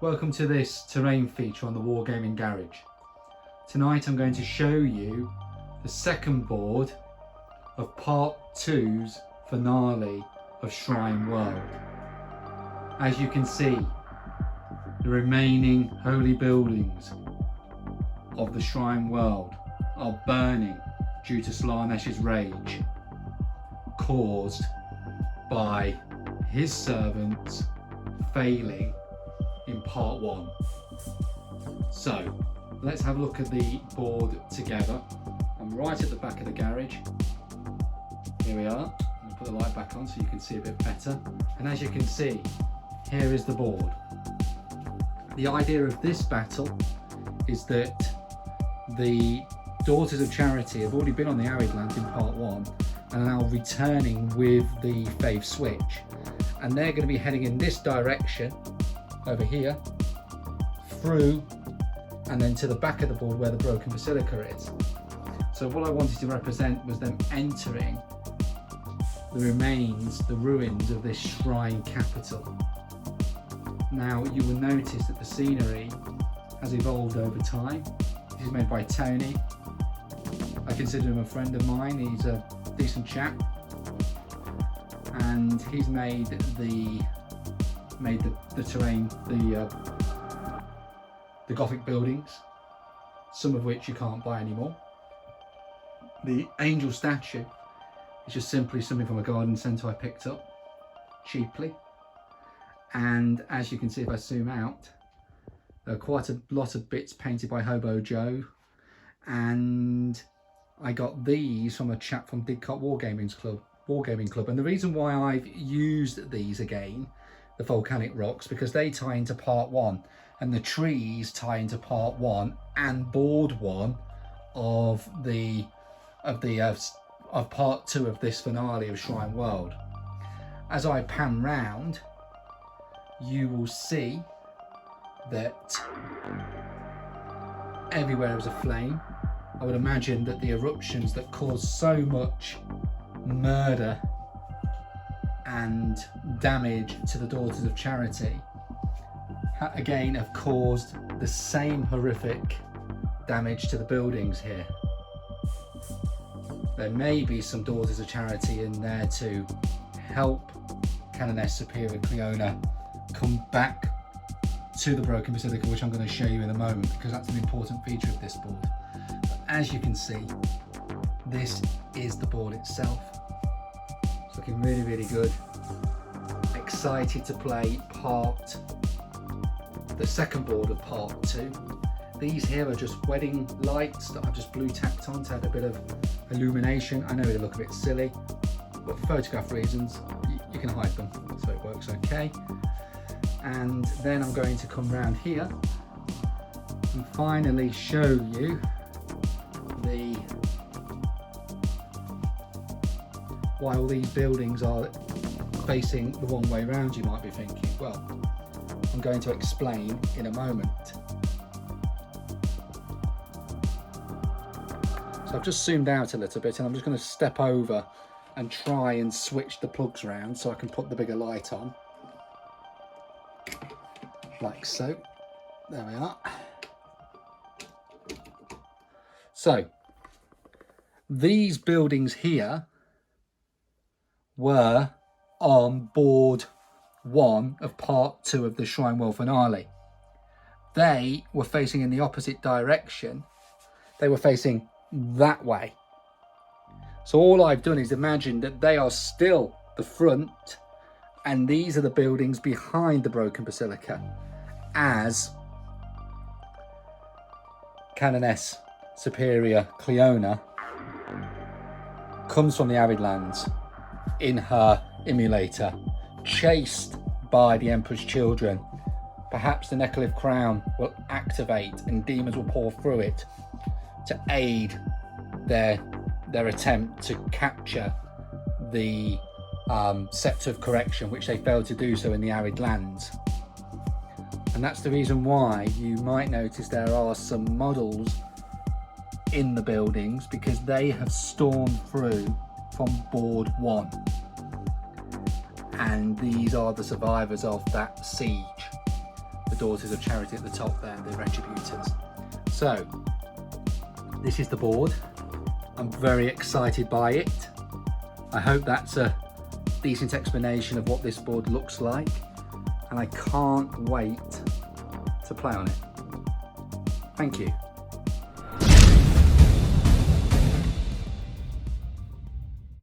Welcome to this terrain feature on the Wargaming Garage. Tonight I'm going to show you the second board of Part 2's finale of Shrine World. As you can see, the remaining holy buildings of the Shrine World are burning due to Slanesh's rage, caused by his servants failing in part 1. So let's have a look at the board together. I'm right at the back of the garage. Here we are. I'll put the light back on so you can see a bit better. And as you can see, here is the board. The idea of this battle is that the Daughters of Charity have already been on the Arid Lands in part 1 and are now returning with the Faith Switch, and they're going to be heading in this direction over here, through and then to the back of the board where the broken basilica is. So what I wanted to represent was them entering the remains, the ruins of this shrine capital. Now you will notice that the scenery has evolved over time. This is made by Tony. I consider him a friend of mine. He's a decent chap, and he's made the terrain, the Gothic buildings, some of which you can't buy anymore. The angel statue is just simply something from a garden centre I picked up cheaply, and as you can see if I zoom out, there are quite a lot of bits painted by Hobo Joe, and I got these from a chap from Didcot Wargaming Club. And the reason why I've used these again, the volcanic rocks, because they tie into part 1, and the trees tie into part 1 and board 1 of part 2 of this finale of Shrine World. As I pan round, you will see that everywhere is a flame. I would imagine that the eruptions that caused so much murder and damage to the Daughters of Charity again have caused the same horrific damage to the buildings here. There may be some Daughters of Charity in there to help Canoness Superior Cleona come back to the broken basilica, which I'm going to show you in a moment because that's an important feature of this board. But as you can see, this is the board itself. It's looking really, really good. Excited to play the second board of part 2. These here are just wedding lights that I've just blue tacked on to add a bit of illumination. I know they look a bit silly, but for photograph reasons, you can hide them, so it works okay. And then I'm going to come round here and finally show you why all these buildings are facing the wrong way round, you might be thinking. Well, I'm going to explain in a moment. So I've just zoomed out a little bit and I'm just going to step over and try and switch the plugs around so I can put the bigger light on. Like so. There we are. So these buildings here were on board 1 of part 2 of the Shrine World finale. They were facing in the opposite direction. They were facing that way. So all I've done is imagine that they are still the front, and these are the buildings behind the broken basilica, as Canoness Superior Cleona comes from the Arid Lands in her emulator, chased by the Emperor's children. Perhaps the Necrolith crown will activate and demons will pour through it to aid their attempt to capture the Scepter of Correction, which they failed to do so in the Arid Lands. And that's the reason why you might notice there are some models in the buildings, because they have stormed through from board 1, and these are the survivors of that siege. The Daughters of Charity at the top there, the Retributors. So, this is the board. I'm very excited by it. I hope that's a decent explanation of what this board looks like, and I can't wait to play on it. Thank you.